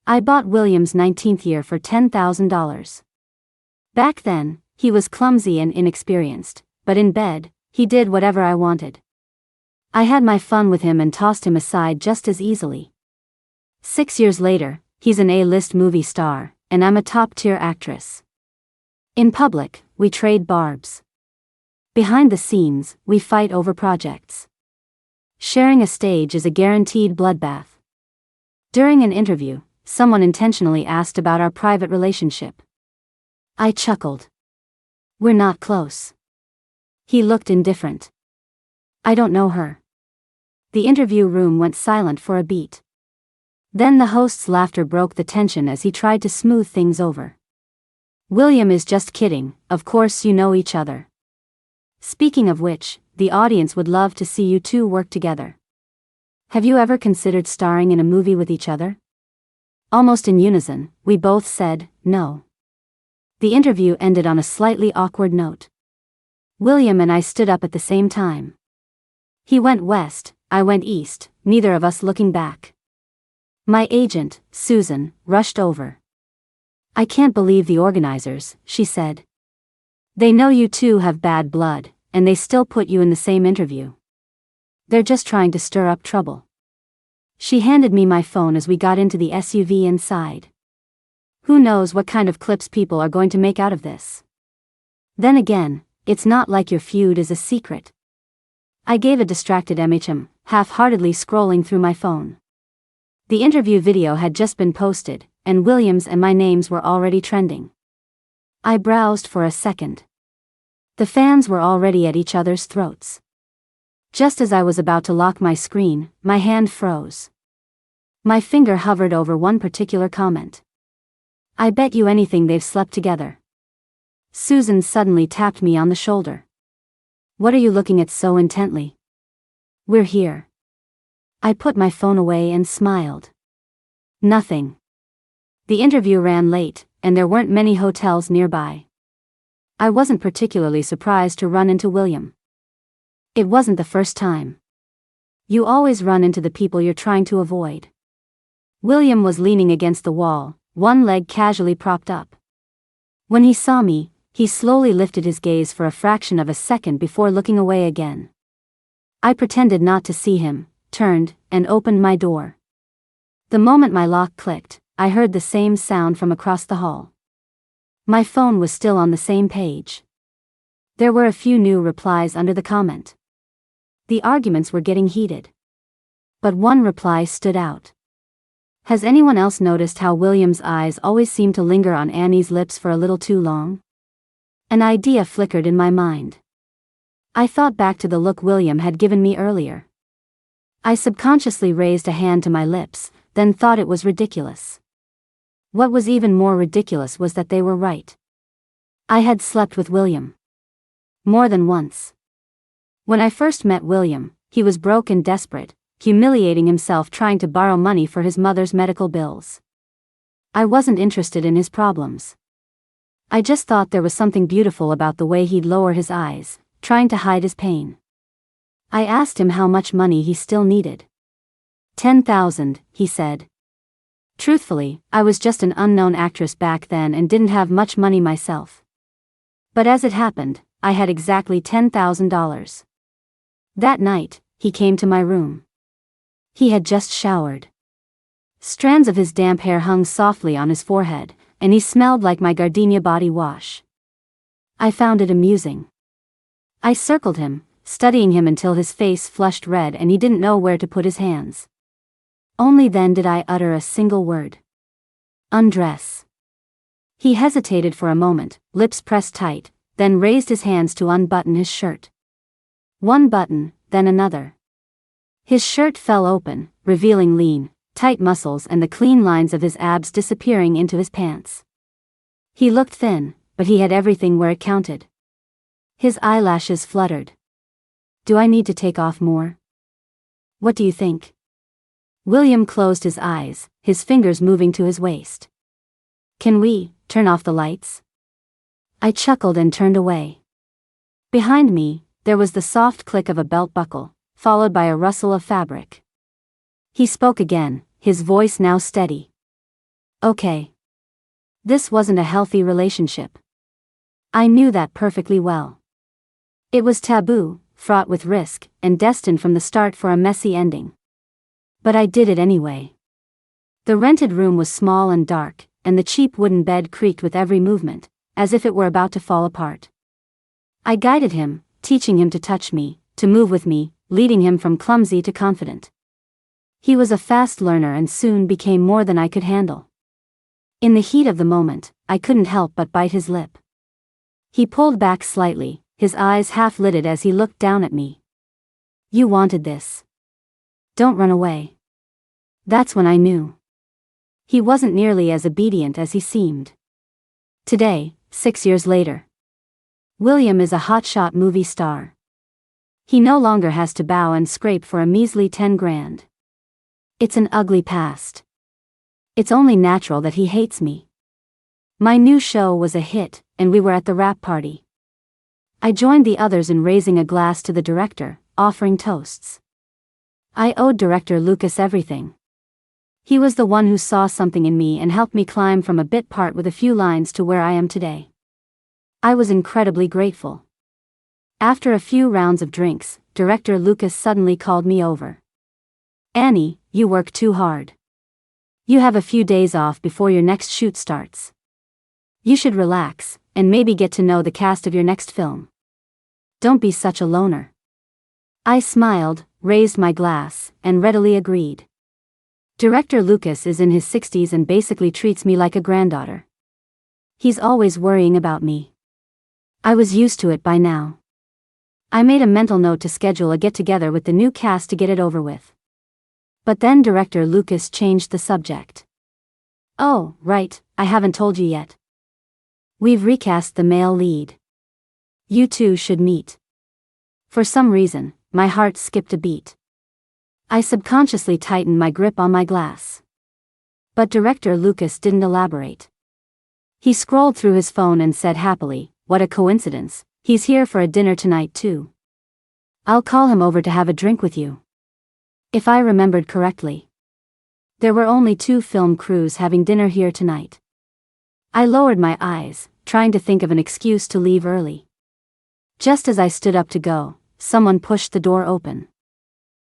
I bought William's 19th year for $10,000. Back then, he was clumsy and inexperienced, but in bed, he did whatever I wanted. I had my fun with him and tossed him aside just as easily. 6 years later, he's an A-list movie star, and I'm a top-tier actress. In public, we trade barbs. Behind the scenes, we fight over projects. Sharing a stage is a guaranteed bloodbath. During an interview, someone intentionally asked about our private relationship. I chuckled. We're not close. He looked indifferent. I don't know her. The interview room went silent for a beat. Then the host's laughter broke the tension as he tried to smooth things over. William is just kidding, of course you know each other. Speaking of which, the audience would love to see you two work together. Have you ever considered starring in a movie with each other? Almost in unison, we both said, no. The interview ended on a slightly awkward note. William and I stood up at the same time. He went west, I went east, neither of us looking back. My agent, Susan, rushed over. I can't believe the organizers, she said. They know you two have bad blood, and they still put you in the same interview. They're just trying to stir up trouble. She handed me my phone as we got into the SUV inside. Who knows what kind of clips people are going to make out of this? Then again, it's not like your feud is a secret. I gave a distracted half-heartedly scrolling through my phone. The interview video had just been posted, and Williams and my names were already trending. I browsed for a second. The fans were already at each other's throats. Just as I was about to lock my screen, my hand froze. My finger hovered over one particular comment. I bet you anything they've slept together. Susan suddenly tapped me on the shoulder. What are you looking at so intently? We're here. I put my phone away and smiled. Nothing. The interview ran late, and there weren't many hotels nearby. I wasn't particularly surprised to run into William. It wasn't the first time. You always run into the people you're trying to avoid. William was leaning against the wall, one leg casually propped up. When he saw me, he slowly lifted his gaze for a fraction of a second before looking away again. I pretended not to see him, turned, and opened my door. The moment my lock clicked, I heard the same sound from across the hall. My phone was still on the same page. There were a few new replies under the comment. The arguments were getting heated. But one reply stood out. Has anyone else noticed how William's eyes always seem to linger on Annie's lips for a little too long? An idea flickered in my mind. I thought back to the look William had given me earlier. I subconsciously raised a hand to my lips, then thought it was ridiculous. What was even more ridiculous was that they were right. I had slept with William. More than once. When I first met William, he was broke and desperate, humiliating himself trying to borrow money for his mother's medical bills. I wasn't interested in his problems. I just thought there was something beautiful about the way he'd lower his eyes, trying to hide his pain. I asked him how much money he still needed. 10,000, he said. Truthfully, I was just an unknown actress back then and didn't have much money myself. But as it happened, I had exactly $10,000. That night, he came to my room. He had just showered. Strands of his damp hair hung softly on his forehead, and he smelled like my gardenia body wash. I found it amusing. I circled him, studying him until his face flushed red and he didn't know where to put his hands. Only then did I utter a single word. Undress. He hesitated for a moment, lips pressed tight, then raised his hands to unbutton his shirt. One button, then another. His shirt fell open, revealing lean, tight muscles and the clean lines of his abs disappearing into his pants. He looked thin, but he had everything where it counted. His eyelashes fluttered. Do I need to take off more? What do you think? William closed his eyes, his fingers moving to his waist. Can we turn off the lights? I chuckled and turned away. Behind me, there was the soft click of a belt buckle, followed by a rustle of fabric. He spoke again, his voice now steady. Okay. This wasn't a healthy relationship. I knew that perfectly well. It was taboo, fraught with risk, and destined from the start for a messy ending. But I did it anyway. The rented room was small and dark, and the cheap wooden bed creaked with every movement, as if it were about to fall apart. I guided him, teaching him to touch me, to move with me, leading him from clumsy to confident. He was a fast learner and soon became more than I could handle. In the heat of the moment, I couldn't help but bite his lip. He pulled back slightly, his eyes half-lidded as he looked down at me. "You wanted this. Don't run away." That's when I knew. He wasn't nearly as obedient as he seemed. Today, 6 years later, William is a hotshot movie star. He no longer has to bow and scrape for a measly 10 grand. It's an ugly past. It's only natural that he hates me. My new show was a hit, and we were at the wrap party. I joined the others in raising a glass to the director, offering toasts. I owed Director Lucas everything. He was the one who saw something in me and helped me climb from a bit part with a few lines to where I am today. I was incredibly grateful. After a few rounds of drinks, Director Lucas suddenly called me over. "Annie, you work too hard. You have a few days off before your next shoot starts. You should relax, and maybe get to know the cast of your next film. Don't be such a loner." I smiled, raised my glass, and readily agreed. Director Lucas is in his 60s and basically treats me like a granddaughter. He's always worrying about me. I was used to it by now. I made a mental note to schedule a get-together with the new cast to get it over with. But then Director Lucas changed the subject. "Oh, right, I haven't told you yet. We've recast the male lead. You two should meet." For some reason, my heart skipped a beat. I subconsciously tightened my grip on my glass. But Director Lucas didn't elaborate. He scrolled through his phone and said happily, "What a coincidence, he's here for a dinner tonight too. I'll call him over to have a drink with you." If I remembered correctly, there were only 2 film crews having dinner here tonight. I lowered my eyes, trying to think of an excuse to leave early. Just as I stood up to go, someone pushed the door open.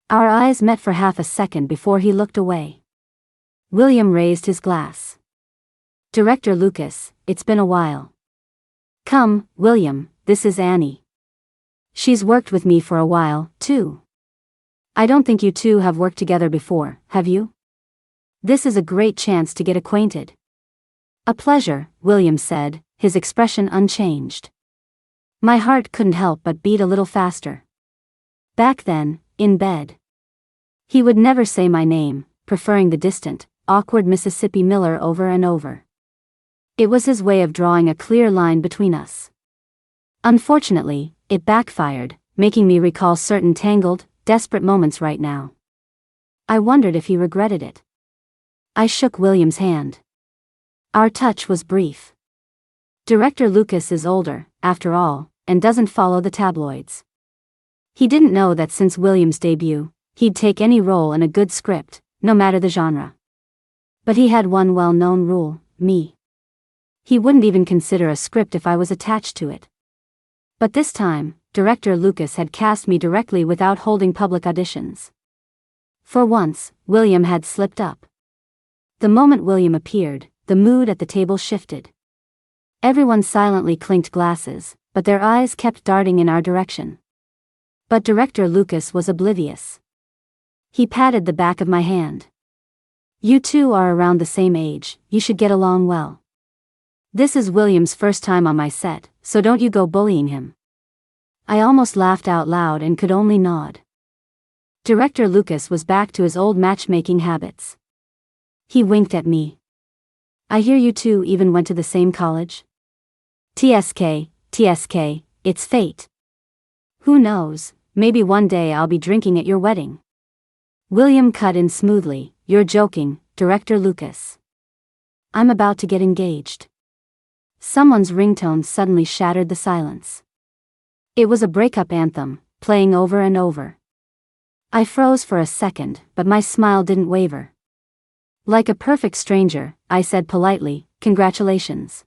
Our eyes met for half a second before he looked away. William raised his glass. "Director Lucas, it's been a while." "Come, William, this is Annie. She's worked with me for a while, too. I don't think you two have worked together before, have you? This is a great chance to get acquainted." "A pleasure," William said, his expression unchanged. My heart couldn't help but beat a little faster. Back then, in bed, he would never say my name, preferring the distant, awkward Mississippi Miller over and over. It was his way of drawing a clear line between us. Unfortunately, it backfired, making me recall certain tangled, desperate moments right now. I wondered if he regretted it. I shook William's hand. Our touch was brief. Director Lucas is older, after all, and doesn't follow the tabloids. He didn't know that since William's debut, he'd take any role in a good script, no matter the genre. But he had one well-known rule: me. He wouldn't even consider a script if I was attached to it. But this time, Director Lucas had cast me directly without holding public auditions. For once, William had slipped up. The moment William appeared, the mood at the table shifted. Everyone silently clinked glasses, but their eyes kept darting in our direction. But Director Lucas was oblivious. He patted the back of my hand. "You two are around the same age, you should get along well. This is William's first time on my set, so don't you go bullying him." I almost laughed out loud and could only nod. Director Lucas was back to his old matchmaking habits. He winked at me. "I hear you two even went to the same college?" TSK, it's fate. Who knows, maybe one day I'll be drinking at your wedding." William cut in smoothly, "You're joking, Director Lucas. I'm about to get engaged." Someone's ringtone suddenly shattered the silence. It was a breakup anthem, playing over and over. I froze for a second, but my smile didn't waver. Like a perfect stranger, I said politely, "Congratulations."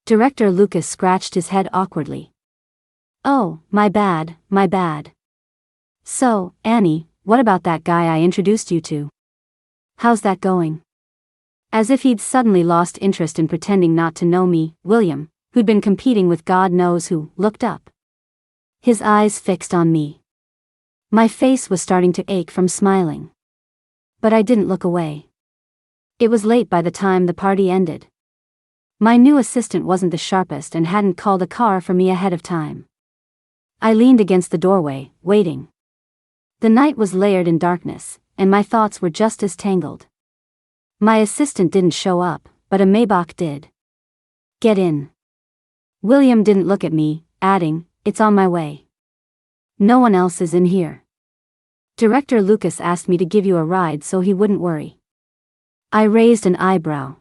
Director Lucas scratched his head awkwardly. "Oh, my bad, my bad. So, Annie, what about that guy I introduced you to? How's that going?" As if he'd suddenly lost interest in pretending not to know me, William, who'd been competing with God knows who, looked up. His eyes fixed on me. My face was starting to ache from smiling. But I didn't look away. It was late by the time the party ended. My new assistant wasn't the sharpest and hadn't called a car for me ahead of time. I leaned against the doorway, waiting. The night was layered in darkness, and my thoughts were just as tangled. My assistant didn't show up, but a Maybach did. "Get in." William didn't look at me, adding, "It's on my way. No one else is in here. Director Lucas asked me to give you a ride so he wouldn't worry." I raised an eyebrow.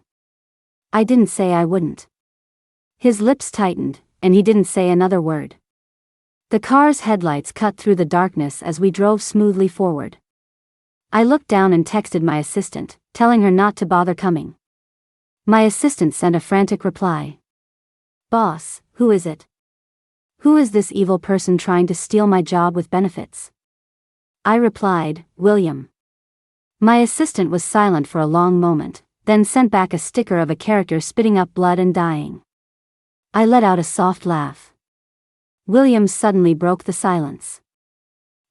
I didn't say I wouldn't. His lips tightened, and he didn't say another word. The car's headlights cut through the darkness as we drove smoothly forward. I looked down and texted my assistant, telling her not to bother coming. My assistant sent a frantic reply. "Boss, who is it? Who is this evil person trying to steal my job with benefits?" I replied, "William." My assistant was silent for a long moment, then sent back a sticker of a character spitting up blood and dying. I let out a soft laugh. William suddenly broke the silence.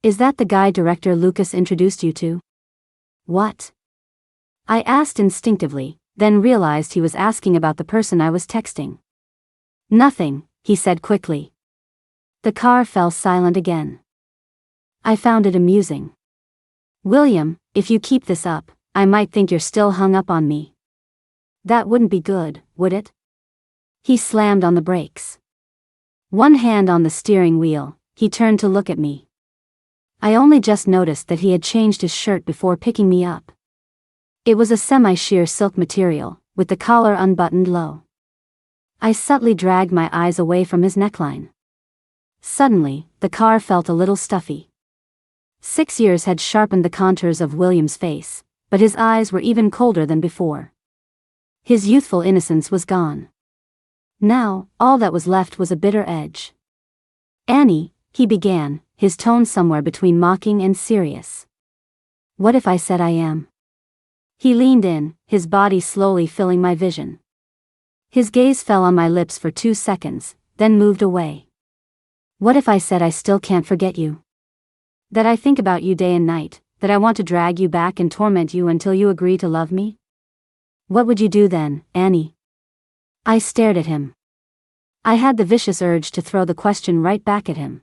"Is that the guy Director Lucas introduced you to?" "What?" I asked instinctively, then realized he was asking about the person I was texting. "Nothing," he said quickly. The car fell silent again. I found it amusing. "William, if you keep this up, I might think you're still hung up on me." "That wouldn't be good, would it?" He slammed on the brakes. One hand on the steering wheel, he turned to look at me. I only just noticed that he had changed his shirt before picking me up. It was a semi-sheer silk material, with the collar unbuttoned low. I subtly dragged my eyes away from his neckline. Suddenly, the car felt a little stuffy. 6 years had sharpened the contours of William's face, but his eyes were even colder than before. His youthful innocence was gone. Now, all that was left was a bitter edge. "Annie," he began, his tone somewhere between mocking and serious. "What if I said I am?" He leaned in, his body slowly filling my vision. His gaze fell on my lips for 2 seconds, then moved away. "What if I said I still can't forget you? That I think about you day and night, that I want to drag you back and torment you until you agree to love me? What would you do then, Annie?" I stared at him. I had the vicious urge to throw the question right back at him.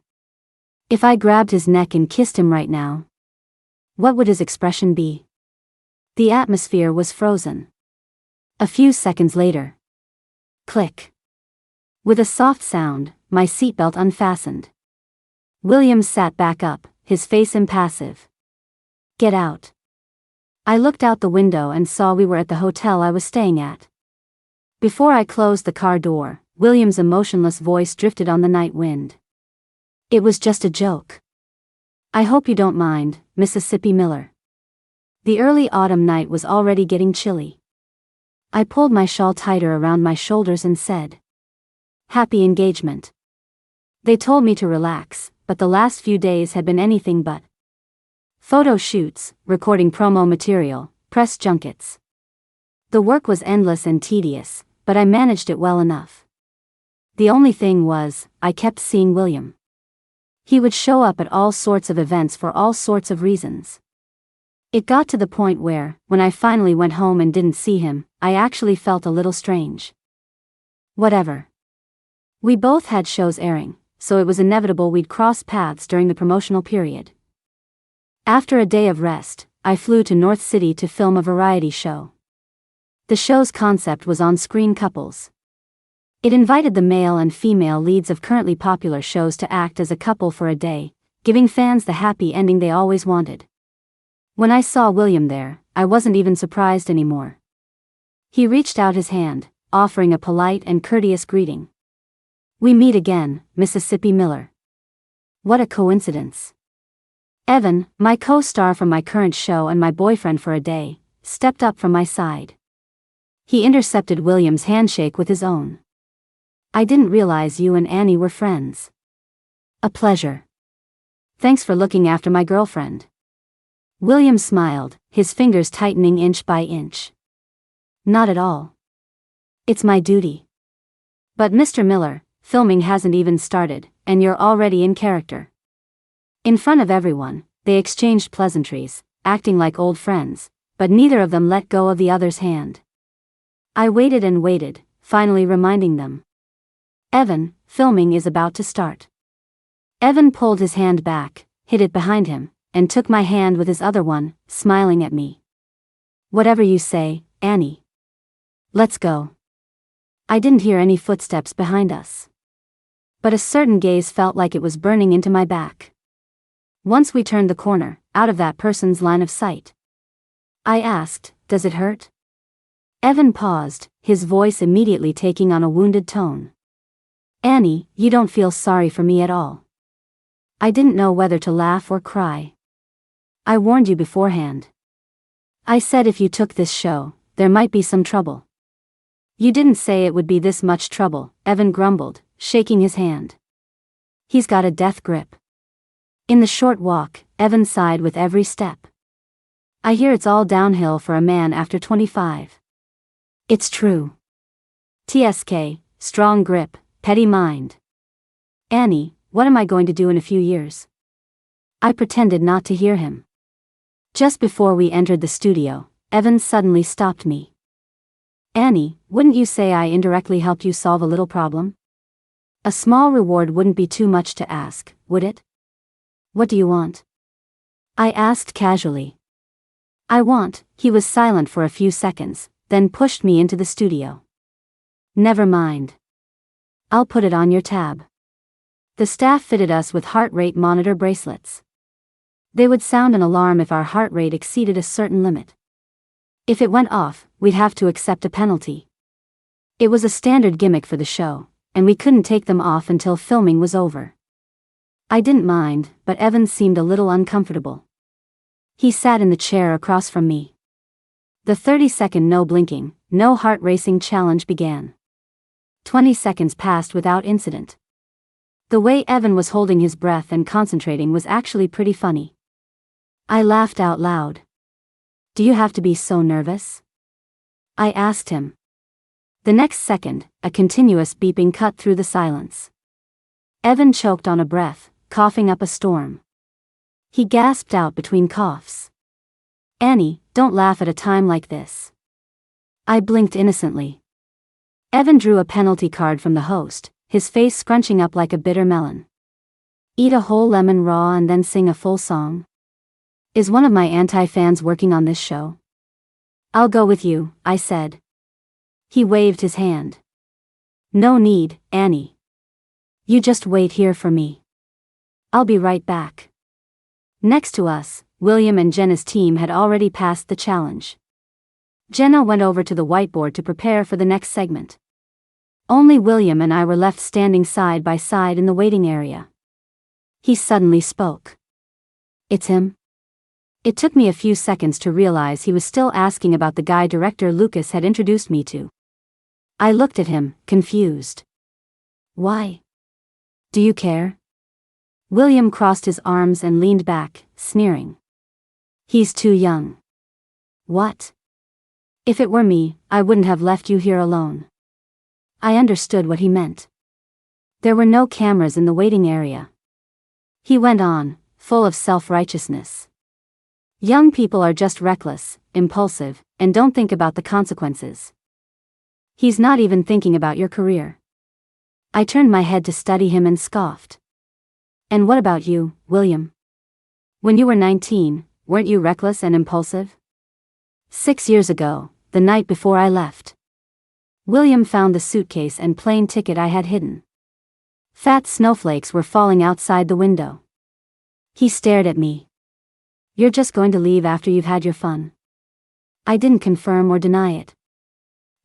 If I grabbed his neck and kissed him right now, what would his expression be? The atmosphere was frozen. A few seconds later. Click. With a soft sound, my seatbelt unfastened. William sat back up, his face impassive. "Get out." I looked out the window and saw we were at the hotel I was staying at. Before I closed the car door, William's emotionless voice drifted on the night wind. "It was just a joke. I hope you don't mind, Mississippi Miller." The early autumn night was already getting chilly. I pulled my shawl tighter around my shoulders and said, "Happy engagement." They told me to relax, but the last few days had been anything but. Photo shoots, recording promo material, press junkets. The work was endless and tedious, but I managed it well enough. The only thing was, I kept seeing William. He would show up at all sorts of events for all sorts of reasons. It got to the point where, when I finally went home and didn't see him, I actually felt a little strange. Whatever. We both had shows airing, so it was inevitable we'd cross paths during the promotional period. After a day of rest, I flew to North City to film a variety show. The show's concept was on-screen couples. It invited the male and female leads of currently popular shows to act as a couple for a day, giving fans the happy ending they always wanted. When I saw William there, I wasn't even surprised anymore. He reached out his hand, offering a polite and courteous greeting. "We meet again, Mississippi Miller." What a coincidence. Evan, my co-star from my current show and my boyfriend for a day, stepped up from my side. He intercepted William's handshake with his own. "I didn't realize you and Annie were friends." "A pleasure. Thanks for looking after my girlfriend." William smiled, his fingers tightening inch by inch. "Not at all. It's my duty." "But Mr. Miller, filming hasn't even started, and you're already in character." In front of everyone, they exchanged pleasantries, acting like old friends, but neither of them let go of the other's hand. I waited and waited, finally reminding them. "Evan, filming is about to start." Evan pulled his hand back, hid it behind him, and took my hand with his other one, smiling at me. "Whatever you say, Annie. Let's go." I didn't hear any footsteps behind us. But a certain gaze felt like it was burning into my back. Once we turned the corner, out of that person's line of sight. I asked, "Does it hurt?" Evan paused, his voice immediately taking on a wounded tone. "Annie, you don't feel sorry for me at all." I didn't know whether to laugh or cry. "I warned you beforehand. I said if you took this show, there might be some trouble." "You didn't say it would be this much trouble," Evan grumbled, shaking his hand. "He's got a death grip." In the short walk, Evan sighed with every step. "I hear it's all downhill for a man after 25. It's true. TSK, strong grip, petty mind. Annie, what am I going to do in a few years?" I pretended not to hear him. Just before we entered the studio, Evan suddenly stopped me. "Annie, wouldn't you say I indirectly helped you solve a little problem? A small reward wouldn't be too much to ask, would it?" "What do you want?" I asked casually. He was silent for a few seconds, then pushed me into the studio. "Never mind. I'll put it on your tab." The staff fitted us with heart rate monitor bracelets. They would sound an alarm if our heart rate exceeded a certain limit. If it went off, we'd have to accept a penalty. It was a standard gimmick for the show, and we couldn't take them off until filming was over. I didn't mind, but Evan seemed a little uncomfortable. He sat in the chair across from me. The 30-second no blinking, no heart racing challenge began. 20 seconds passed without incident. The way Evan was holding his breath and concentrating was actually pretty funny. I laughed out loud. "Do you have to be so nervous?" I asked him. The next second, a continuous beeping cut through the silence. Evan choked on a breath, coughing up a storm. He gasped out between coughs. "Annie, don't laugh at a time like this." I blinked innocently. Evan drew a penalty card from the host, his face scrunching up like a bitter melon. "Eat a whole lemon raw and then sing a full song? Is one of my anti-fans working on this show?" "I'll go with you," I said. He waved his hand. "No need, Annie. You just wait here for me. I'll be right back." Next to us, William and Jenna's team had already passed the challenge. Jenna went over to the whiteboard to prepare for the next segment. Only William and I were left standing side by side in the waiting area. He suddenly spoke. "It's him?" It took me a few seconds to realize he was still asking about the guy director Lucas had introduced me to. I looked at him, confused. "Why? Do you care?" William crossed his arms and leaned back, sneering. "He's too young." "What? If it were me, I wouldn't have left you here alone." I understood what he meant. There were no cameras in the waiting area. He went on, full of self-righteousness. "Young people are just reckless, impulsive, and don't think about the consequences. He's not even thinking about your career." I turned my head to study him and scoffed. "And what about you, William? When you were 19, weren't you reckless and impulsive?" 6 years ago, the night before I left. William found the suitcase and plane ticket I had hidden. Fat snowflakes were falling outside the window. He stared at me. "You're just going to leave after you've had your fun?" I didn't confirm or deny it.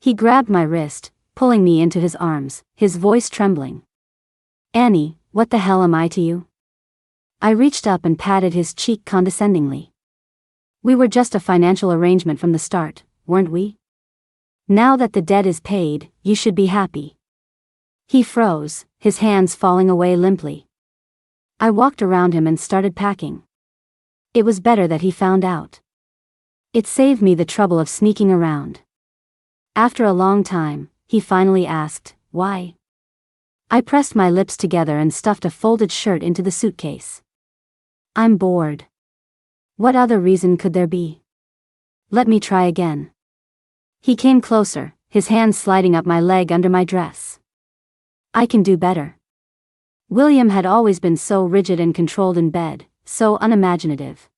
He grabbed my wrist, pulling me into his arms, his voice trembling. "Annie, what the hell am I to you?" I reached up and patted his cheek condescendingly. We were just a financial arrangement from the start, weren't we? Now that the debt is paid, you should be happy. He froze, his hands falling away limply. I walked around him and started packing. It was better that he found out. It saved me the trouble of sneaking around. After a long time, he finally asked, "Why?" I pressed my lips together and stuffed a folded shirt into the suitcase. "I'm bored." What other reason could there be? Let me try again. He came closer, his hands sliding up my leg under my dress. I can do better. William had always been so rigid and controlled in bed, so unimaginative.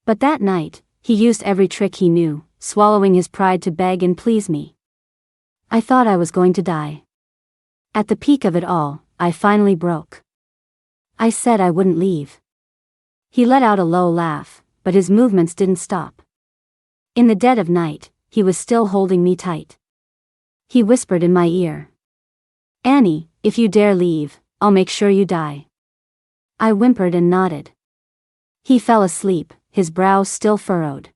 But that night, he used every trick he knew, swallowing his pride to beg and please me. I thought I was going to die. At the peak of it all, I finally broke. I said I wouldn't leave. He let out a low laugh, but his movements didn't stop. In the dead of night, he was still holding me tight. He whispered in my ear, "Annie, if you dare leave, I'll make sure you die." I whimpered and nodded. He fell asleep, his brow still furrowed.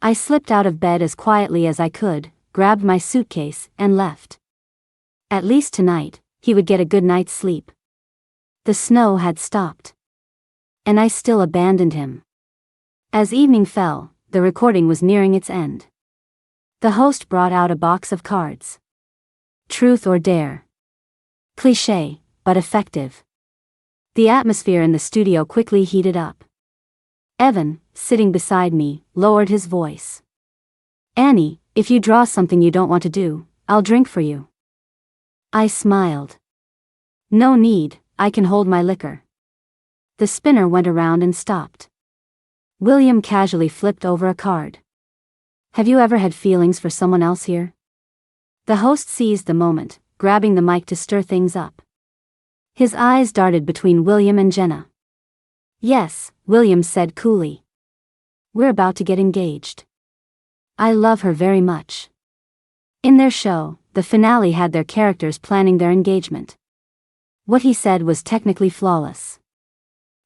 I slipped out of bed as quietly as I could, grabbed my suitcase, and left. At least tonight, he would get a good night's sleep. The snow had stopped. And I still abandoned him. As evening fell, the recording was nearing its end. The host brought out a box of cards. Truth or dare. Cliché, but effective. The atmosphere in the studio quickly heated up. Evan, sitting beside me, lowered his voice. "Annie, if you draw something you don't want to do, I'll drink for you." I smiled. "No need, I can hold my liquor." The spinner went around and stopped. William casually flipped over a card. "Have you ever had feelings for someone else here?" The host seized the moment, grabbing the mic to stir things up. His eyes darted between William and Jenna. "Yes," William said coolly. "We're about to get engaged. I love her very much." In their show, the finale had their characters planning their engagement. What he said was technically flawless.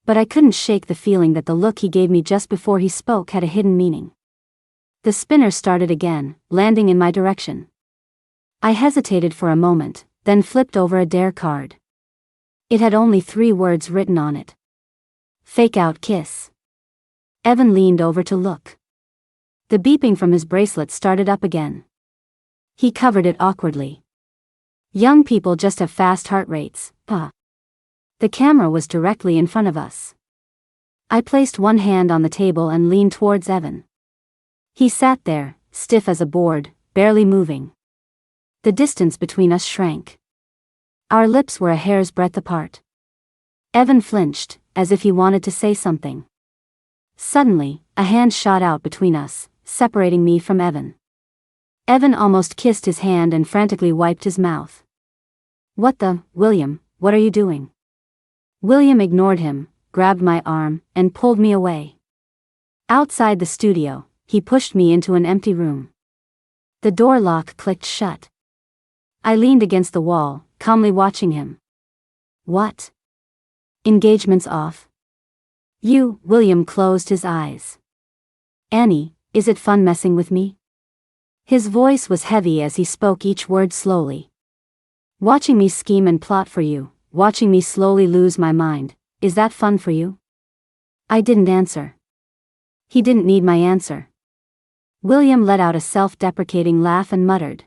But I couldn't shake the feeling that the look he gave me just before he spoke had a hidden meaning. The spinner started again, landing in my direction. I hesitated for a moment, then flipped over a dare card. It had only 3 words written on it. Fake out kiss. Evan leaned over to look. The beeping from his bracelet started up again. He covered it awkwardly. Young people just have fast heart rates, huh? The camera was directly in front of us. I placed one hand on the table and leaned towards Evan. He sat there, stiff as a board, barely moving. The distance between us shrank. Our lips were a hair's breadth apart. Evan flinched, as if he wanted to say something. Suddenly, a hand shot out between us, separating me from Evan. Evan almost kissed his hand and frantically wiped his mouth. William, what are you doing?" William ignored him, grabbed my arm, and pulled me away. Outside the studio, he pushed me into an empty room. The door lock clicked shut. I leaned against the wall, calmly watching him. "What? Engagement's off?" William closed his eyes. "Annie, is it fun messing with me?" His voice was heavy as he spoke each word slowly. "Watching me scheme and plot for you, watching me slowly lose my mind, is that fun for you?" I didn't answer. He didn't need my answer. William let out a self-deprecating laugh and muttered,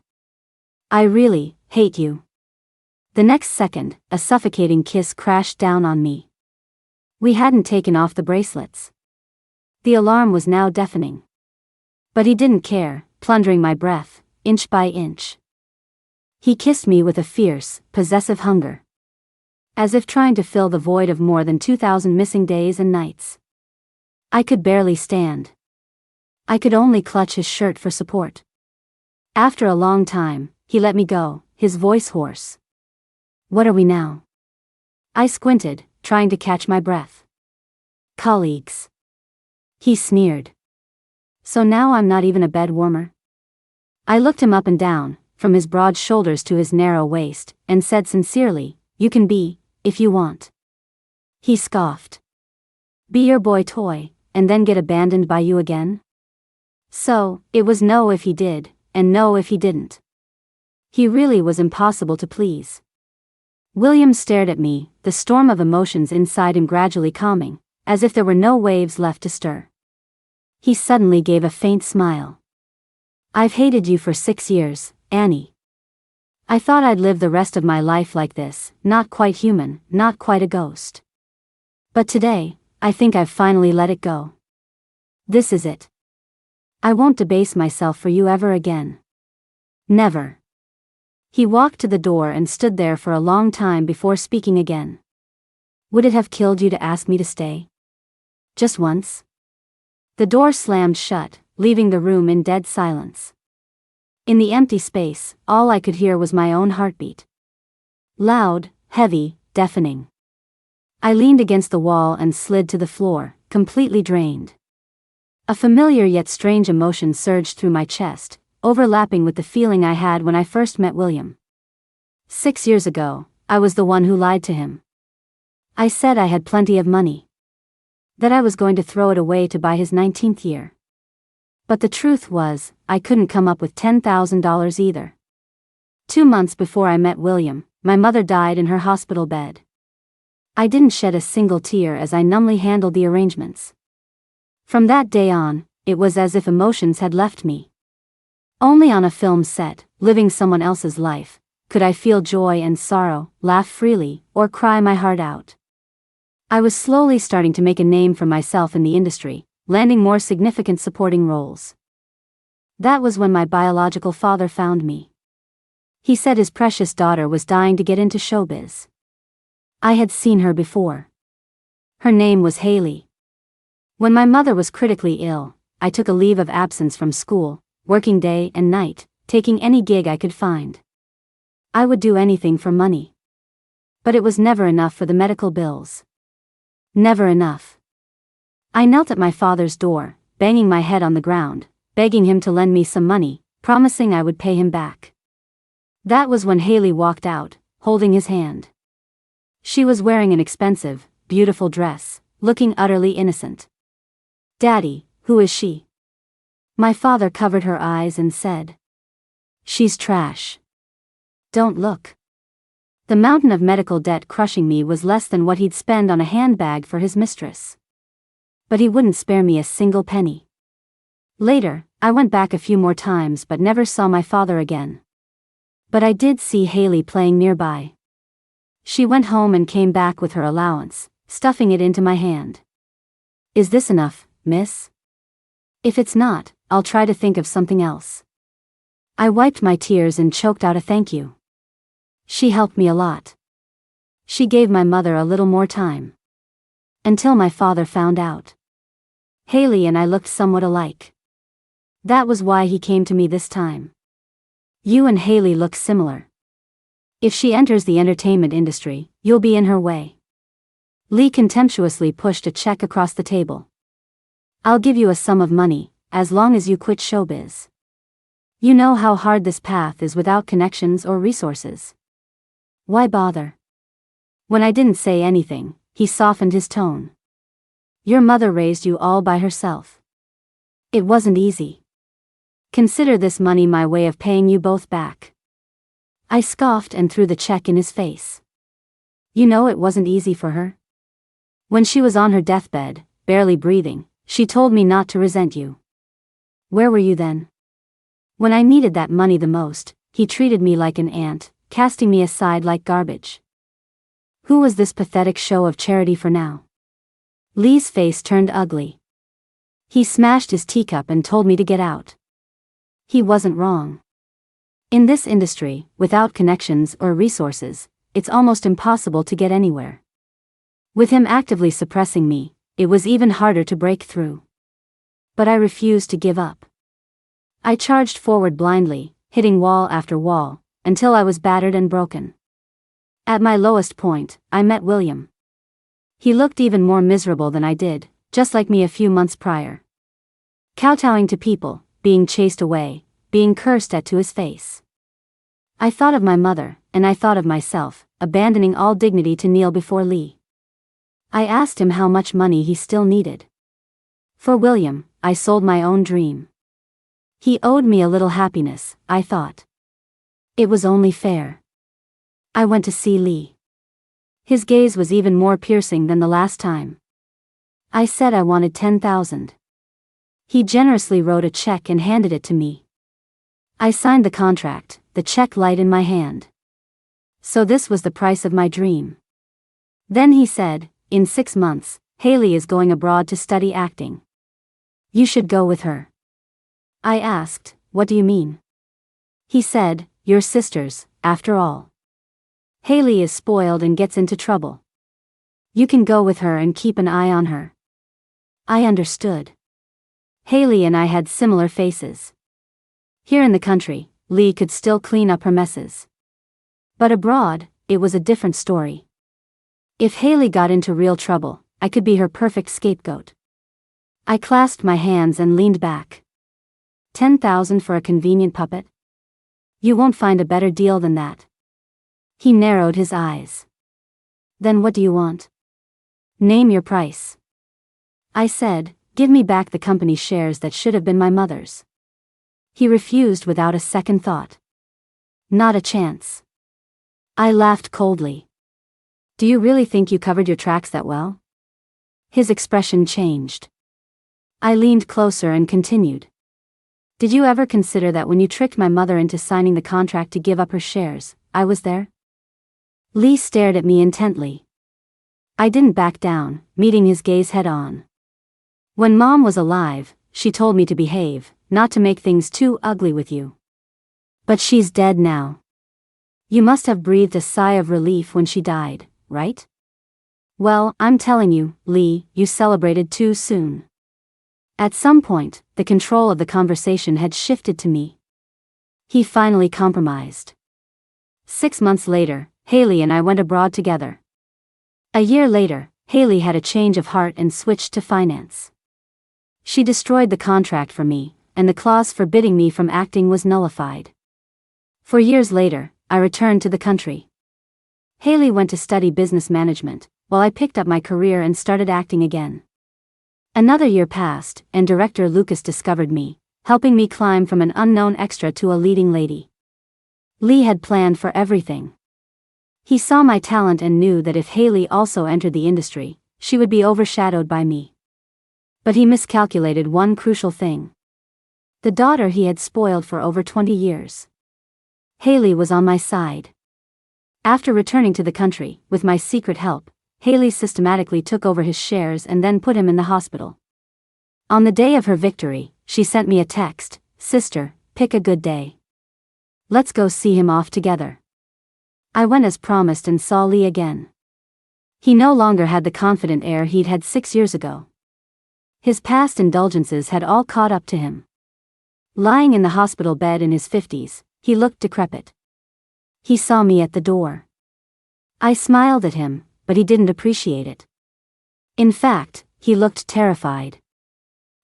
"I really hate you." The next second, a suffocating kiss crashed down on me. We hadn't taken off the bracelets. The alarm was now deafening. But he didn't care, plundering my breath, inch by inch. He kissed me with a fierce, possessive hunger. As if trying to fill the void of more than 2,000 missing days and nights. I could barely stand. I could only clutch his shirt for support. After a long time, he let me go, his voice hoarse. "What are we now?" I squinted, trying to catch my breath. "Colleagues." He sneered. "So now I'm not even a bed warmer?" I looked him up and down, from his broad shoulders to his narrow waist, and said sincerely, "You can be, if you want." He scoffed. "Be your boy toy, and then get abandoned by you again? So, it was no if he did, and no if he didn't. He really was impossible to please. William stared at me, the storm of emotions inside him gradually calming, as if there were no waves left to stir. He suddenly gave a faint smile. I've hated you for 6 years, Annie. I thought I'd live the rest of my life like this, not quite human, not quite a ghost. But today, I think I've finally let it go. This is it. I won't debase myself for you ever again. Never. He walked to the door and stood there for a long time before speaking again. Would it have killed you to ask me to stay? Just once? The door slammed shut, leaving the room in dead silence. In the empty space, all I could hear was my own heartbeat. Loud, heavy, deafening. I leaned against the wall and slid to the floor, completely drained. A familiar yet strange emotion surged through my chest, overlapping with the feeling I had when I first met William. 6 years ago, I was the one who lied to him. I said I had plenty of money. That I was going to throw it away to buy his 19th year. But the truth was, I couldn't come up with $10,000 either. 2 months before I met William, my mother died in her hospital bed. I didn't shed a single tear as I numbly handled the arrangements. From that day on, it was as if emotions had left me. Only on a film set, living someone else's life, could I feel joy and sorrow, laugh freely, or cry my heart out. I was slowly starting to make a name for myself in the industry, landing more significant supporting roles. That was when my biological father found me. He said his precious daughter was dying to get into showbiz. I had seen her before. Her name was Haley. When my mother was critically ill, I took a leave of absence from school, working day and night, taking any gig I could find. I would do anything for money. But it was never enough for the medical bills. Never enough. I knelt at my father's door, banging my head on the ground, begging him to lend me some money, promising I would pay him back. That was when Haley walked out, holding his hand. She was wearing an expensive, beautiful dress, looking utterly innocent. "Daddy, who is she?" My father covered her eyes and said, "She's trash. Don't look." The mountain of medical debt crushing me was less than what he'd spend on a handbag for his mistress. But he wouldn't spare me a single penny. Later, I went back a few more times but never saw my father again. But I did see Haley playing nearby. She went home and came back with her allowance, stuffing it into my hand. "Is this enough, miss? If it's not, I'll try to think of something else." I wiped my tears and choked out a thank you. She helped me a lot. She gave my mother a little more time. Until my father found out. Haley and I looked somewhat alike. That was why he came to me this time. "You and Haley look similar. If she enters the entertainment industry, you'll be in her way." Lee contemptuously pushed a check across the table. "I'll give you a sum of money, as long as you quit showbiz. You know how hard this path is without connections or resources. Why bother?" When I didn't say anything, he softened his tone. "Your mother raised you all by herself. It wasn't easy. Consider this money my way of paying you both back." I scoffed and threw the check in his face. "You know it wasn't easy for her. When she was on her deathbed, barely breathing, she told me not to resent you. Where were you then? When I needed that money the most, he treated me like an ant, casting me aside like garbage. Who was this pathetic show of charity for now?" Lee's face turned ugly. He smashed his teacup and told me to get out. He wasn't wrong. In this industry, without connections or resources, it's almost impossible to get anywhere. With him actively suppressing me, it was even harder to break through. But I refused to give up. I charged forward blindly, hitting wall after wall, until I was battered and broken. At my lowest point, I met William. He looked even more miserable than I did, just like me a few months prior. Kowtowing to people, being chased away, being cursed at to his face. I thought of my mother, and I thought of myself, abandoning all dignity to kneel before Lee. I asked him how much money he still needed. For William, I sold my own dream. He owed me a little happiness, I thought. It was only fair. I went to see Lee. His gaze was even more piercing than the last time. I said I wanted 10,000. He generously wrote a check and handed it to me. I signed the contract, the check light in my hand. So this was the price of my dream. Then he said, in 6 months, Haley is going abroad to study acting. You should go with her. I asked, what do you mean? He said, you're sisters, after all. Haley is spoiled and gets into trouble. You can go with her and keep an eye on her. I understood. Haley and I had similar faces. Here in the country, Lee could still clean up her messes. But abroad, it was a different story. If Haley got into real trouble, I could be her perfect scapegoat. I clasped my hands and leaned back. 10,000 for a convenient puppet? You won't find a better deal than that. He narrowed his eyes. Then what do you want? Name your price. I said, give me back the company shares that should have been my mother's. He refused without a second thought. Not a chance. I laughed coldly. Do you really think you covered your tracks that well? His expression changed. I leaned closer and continued. Did you ever consider that when you tricked my mother into signing the contract to give up her shares, I was there? Lee stared at me intently. I didn't back down, meeting his gaze head on. When Mom was alive, she told me to behave, not to make things too ugly with you. But she's dead now. You must have breathed a sigh of relief when she died, right? Well, I'm telling you, Lee, you celebrated too soon. At some point, the control of the conversation had shifted to me. He finally compromised. 6 months later, Haley and I went abroad together. A year later, Haley had a change of heart and switched to finance. She destroyed the contract for me, and the clause forbidding me from acting was nullified. 4 years later, I returned to the country. Haley went to study business management, while I picked up my career and started acting again. Another year passed, and director Lucas discovered me, helping me climb from an unknown extra to a leading lady. Lee had planned for everything. He saw my talent and knew that if Haley also entered the industry, she would be overshadowed by me. But he miscalculated one crucial thing. The daughter he had spoiled for over 20 years. Haley was on my side. After returning to the country, with my secret help, Haley systematically took over his shares and then put him in the hospital. On the day of her victory, she sent me a text, "Sister, pick a good day. Let's go see him off together." I went as promised and saw Lee again. He no longer had the confident air he'd had 6 years ago. His past indulgences had all caught up to him. Lying in the hospital bed in his 50s, he looked decrepit. He saw me at the door. I smiled at him, but he didn't appreciate it. In fact, he looked terrified.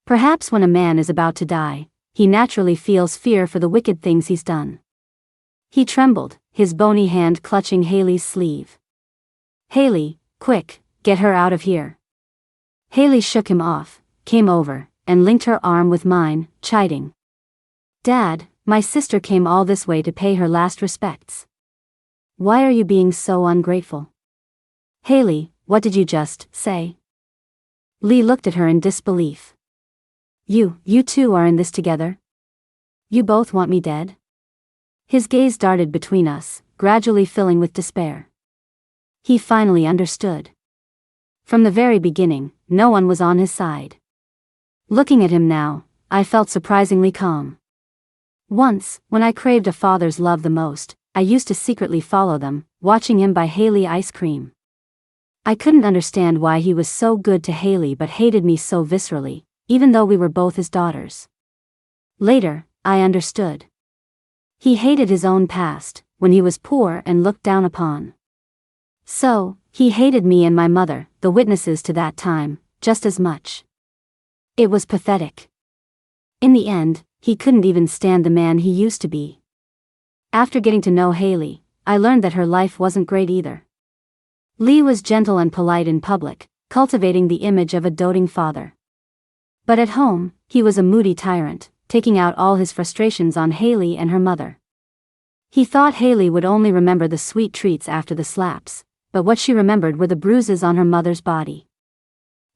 Perhaps when a man is about to die, he naturally feels fear for the wicked things he's done. He trembled, his bony hand clutching Haley's sleeve. "Haley, quick, get her out of here." Haley shook him off, came over, and linked her arm with mine, chiding. "Dad, my sister came all this way to pay her last respects. Why are you being so ungrateful?" "Haley, what did you just say?" Lee looked at her in disbelief. You two are in this together? You both want me dead?" His gaze darted between us, gradually filling with despair. He finally understood. From the very beginning, no one was on his side. Looking at him now, I felt surprisingly calm. Once, when I craved a father's love the most, I used to secretly follow them, watching him buy Haley ice cream. I couldn't understand why he was so good to Haley but hated me so viscerally, even though we were both his daughters. Later, I understood. He hated his own past, when he was poor and looked down upon. So, he hated me and my mother, the witnesses to that time, just as much. It was pathetic. In the end, he couldn't even stand the man he used to be. After getting to know Haley, I learned that her life wasn't great either. Lee was gentle and polite in public, cultivating the image of a doting father. But at home, he was a moody tyrant, taking out all his frustrations on Haley and her mother. He thought Haley would only remember the sweet treats after the slaps, but what she remembered were the bruises on her mother's body.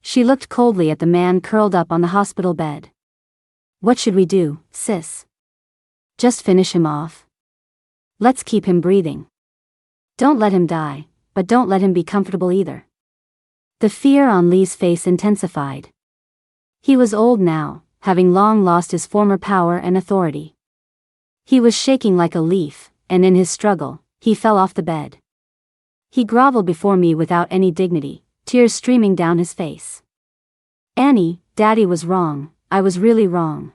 She looked coldly at the man curled up on the hospital bed. "What should we do, sis? Just finish him off? Let's keep him breathing. Don't let him die, but don't let him be comfortable either." The fear on Lee's face intensified. He was old now, having long lost his former power and authority. He was shaking like a leaf, and in his struggle, he fell off the bed. He groveled before me without any dignity, tears streaming down his face. "Annie, Daddy was wrong, I was really wrong.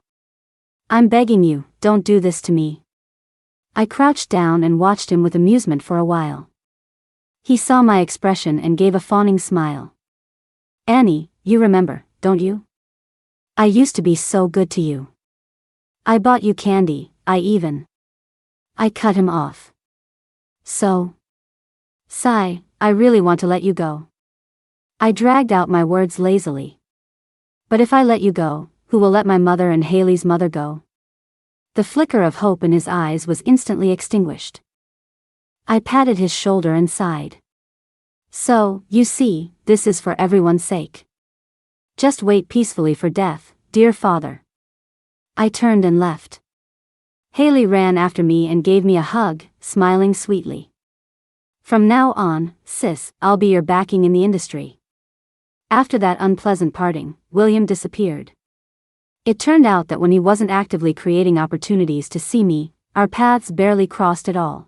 I'm begging you, don't do this to me." I crouched down and watched him with amusement for a while. He saw my expression and gave a fawning smile. "Annie, you remember, don't you? I used to be so good to you. I bought you candy, I cut him off. So. Sigh, I really want to let you go." I dragged out my words lazily. "But if I let you go, who will let my mother and Haley's mother go?" The flicker of hope in his eyes was instantly extinguished. I patted his shoulder and sighed. "So, you see, this is for everyone's sake. Just wait peacefully for death, dear father." I turned and left. Haley ran after me and gave me a hug, smiling sweetly. "From now on, sis, I'll be your backing in the industry." After that unpleasant parting, William disappeared. It turned out that when he wasn't actively creating opportunities to see me, our paths barely crossed at all.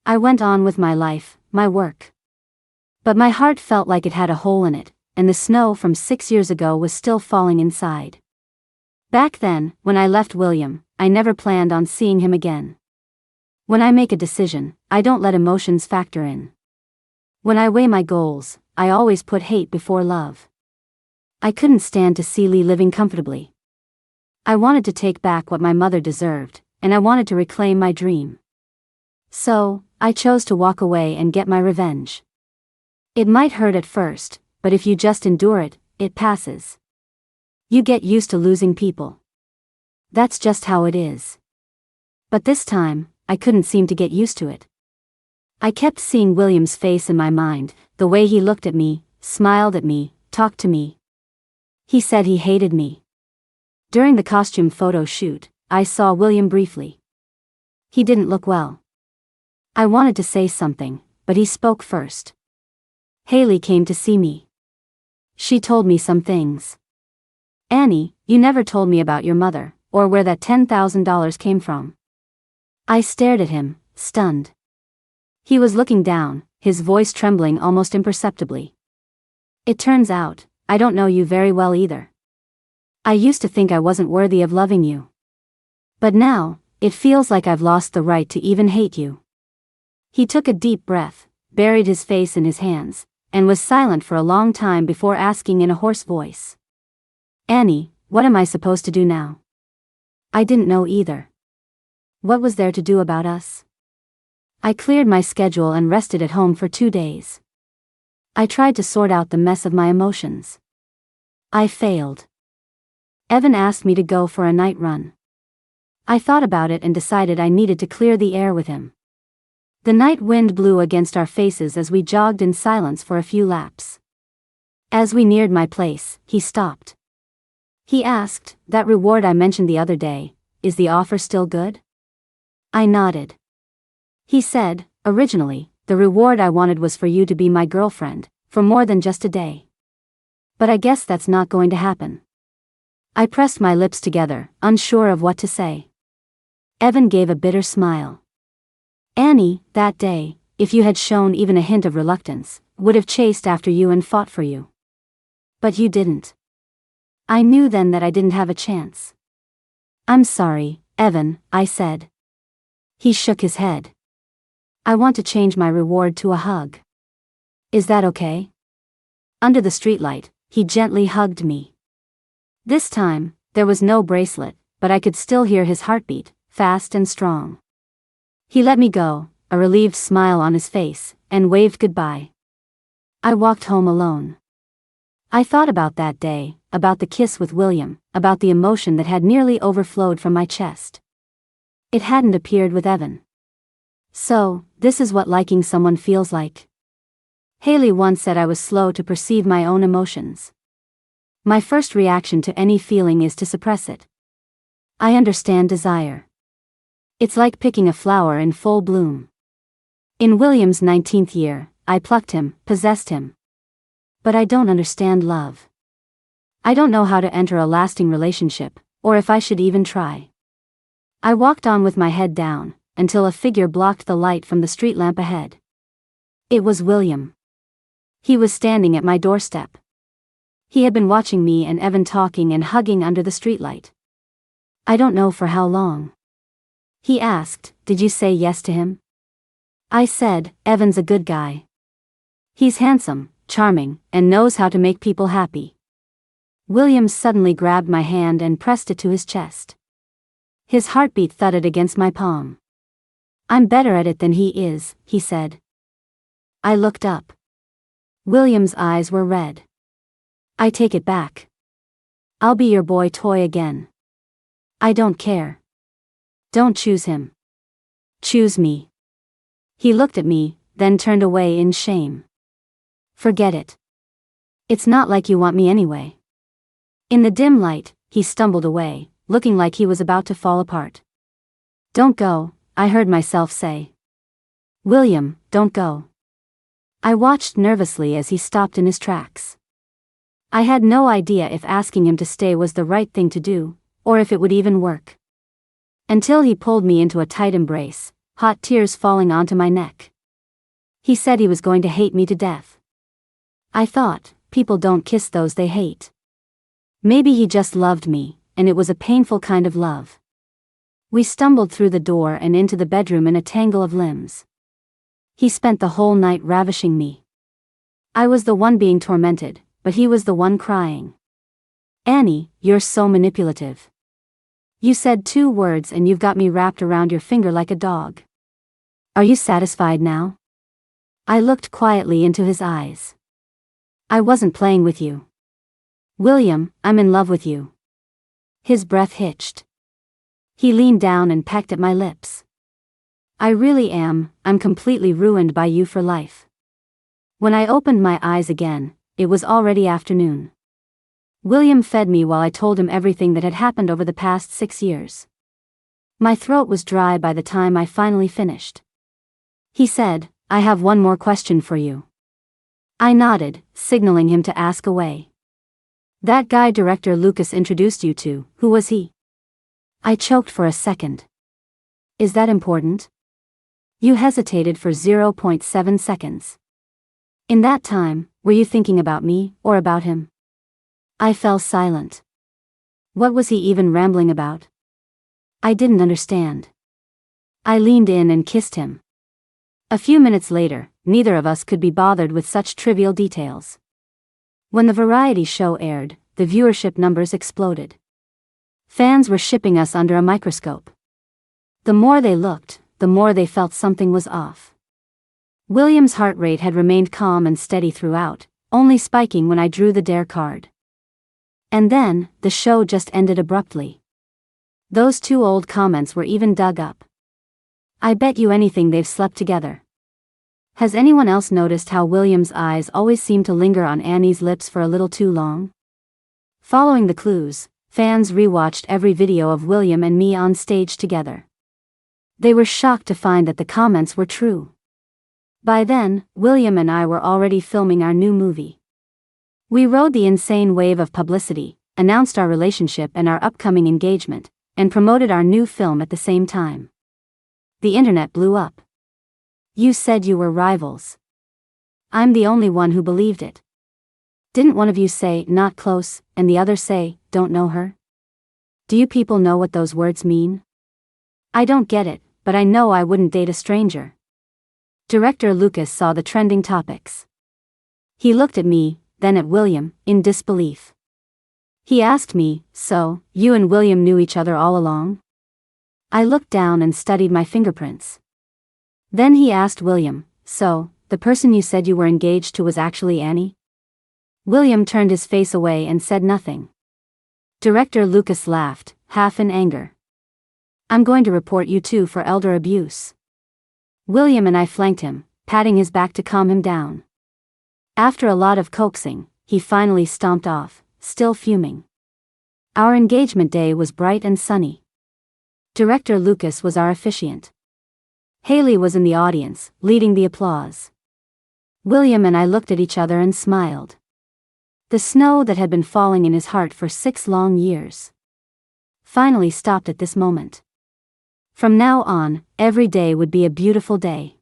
I went on with my life, my work. But my heart felt like it had a hole in it, and the snow from 6 years ago was still falling inside. Back then, when I left William, I never planned on seeing him again. When I make a decision, I don't let emotions factor in. When I weigh my goals, I always put hate before love. I couldn't stand to see Lee living comfortably. I wanted to take back what my mother deserved, and I wanted to reclaim my dream. So, I chose to walk away and get my revenge. It might hurt at first, but if you just endure it, it passes. You get used to losing people. That's just how it is. But this time, I couldn't seem to get used to it. I kept seeing William's face in my mind, the way he looked at me, smiled at me, talked to me. He said he hated me. During the costume photo shoot, I saw William briefly. He didn't look well. I wanted to say something, but he spoke first. "Haley came to see me. She told me some things. Annie, you never told me about your mother, or where that $10,000 came from." I stared at him, stunned. He was looking down, his voice trembling almost imperceptibly. "It turns out, I don't know you very well either. I used to think I wasn't worthy of loving you. But now, it feels like I've lost the right to even hate you." He took a deep breath, buried his face in his hands, and was silent for a long time before asking in a hoarse voice. "Annie, what am I supposed to do now?" I didn't know either. What was there to do about us? I cleared my schedule and rested at home for 2 days. I tried to sort out the mess of my emotions. I failed. Evan asked me to go for a night run. I thought about it and decided I needed to clear the air with him. The night wind blew against our faces as we jogged in silence for a few laps. As we neared my place, he stopped. He asked, "That reward I mentioned the other day, is the offer still good?" I nodded. He said, "Originally, the reward I wanted was for you to be my girlfriend, for more than just a day. But I guess that's not going to happen." I pressed my lips together, unsure of what to say. Evan gave a bitter smile. "Annie, that day, if you had shown even a hint of reluctance, would have chased after you and fought for you. But you didn't. I knew then that I didn't have a chance." "I'm sorry, Evan," I said. He shook his head. "I want to change my reward to a hug. Is that okay?" Under the streetlight, he gently hugged me. This time, there was no bracelet, but I could still hear his heartbeat, fast and strong. He let me go, a relieved smile on his face, and waved goodbye. I walked home alone. I thought about that day, about the kiss with William, about the emotion that had nearly overflowed from my chest. It hadn't appeared with Evan. So, this is what liking someone feels like. Haley once said I was slow to perceive my own emotions. My first reaction to any feeling is to suppress it. I understand desire. It's like picking a flower in full bloom. In William's 19th year, I plucked him, possessed him. But I don't understand love. I don't know how to enter a lasting relationship, or if I should even try. I walked on with my head down, until a figure blocked the light from the street lamp ahead. It was William. He was standing at my doorstep. He had been watching me and Evan talking and hugging under the streetlight. I don't know for how long. He asked, "Did you say yes to him?" I said, "Evan's a good guy. He's handsome, charming, and knows how to make people happy." William suddenly grabbed my hand and pressed it to his chest. His heartbeat thudded against my palm. "I'm better at it than he is," he said. I looked up. William's eyes were red. "I take it back. I'll be your boy toy again. I don't care. Don't choose him. Choose me." He looked at me, then turned away in shame. "Forget it. It's not like you want me anyway." In the dim light, he stumbled away, looking like he was about to fall apart. "Don't go," I heard myself say. "William, don't go." I watched nervously as he stopped in his tracks. I had no idea if asking him to stay was the right thing to do, or if it would even work. Until he pulled me into a tight embrace, hot tears falling onto my neck. He said he was going to hate me to death. I thought, people don't kiss those they hate. Maybe he just loved me, and it was a painful kind of love. We stumbled through the door and into the bedroom in a tangle of limbs. He spent the whole night ravishing me. I was the one being tormented, but he was the one crying. "Annie, you're so manipulative. You said 2 words and you've got me wrapped around your finger like a dog. Are you satisfied now?" I looked quietly into his eyes. "I wasn't playing with you. William, I'm in love with you." His breath hitched. He leaned down and pecked at my lips. "I really am, I'm completely ruined by you for life." When I opened my eyes again, it was already afternoon. William fed me while I told him everything that had happened over the past 6 years. My throat was dry by the time I finally finished. He said, "I have one more question for you." I nodded, signaling him to ask away. "That guy director Lucas introduced you to, who was he?" I choked for a second. "Is that important?" You hesitated for 0.7 seconds. In that time, were you thinking about me, or about him? I fell silent. What was he even rambling about? I didn't understand. I leaned in and kissed him. A few minutes later, neither of us could be bothered with such trivial details. When the variety show aired, the viewership numbers exploded. Fans were shipping us under a microscope. The more they looked, the more they felt something was off. William's heart rate had remained calm and steady throughout, only spiking when I drew the dare card. And then, the show just ended abruptly. Those 2 old comments were even dug up. "I bet you anything they've slept together." Has anyone else noticed how William's eyes always seem to linger on Annie's lips for a little too long? Following the clues, fans rewatched every video of William and me on stage together. They were shocked to find that the comments were true. By then, William and I were already filming our new movie. We rode the insane wave of publicity, announced our relationship and our upcoming engagement, and promoted our new film at the same time. The internet blew up. "You said you were rivals." I'm the only one who believed it. Didn't one of you say, "not close," and the other say, "don't know her"? Do you people know what those words mean? I don't get it, but I know I wouldn't date a stranger. Director Lucas saw the trending topics. He looked at me, then at William, in disbelief. He asked me, "So, you and William knew each other all along?" I looked down and studied my fingerprints. Then he asked William, "So, the person you said you were engaged to was actually Annie?" William turned his face away and said nothing. Director Lucas laughed, half in anger. I'm going to report you two for elder abuse. William and I flanked him, patting his back to calm him down. After a lot of coaxing, he finally stomped off, still fuming. Our engagement day was bright and sunny. Director Lucas was our officiant. Haley was in the audience, leading the applause. William and I looked at each other and smiled. The snow that had been falling in his heart for 6 long years finally stopped at this moment. From now on, every day would be a beautiful day.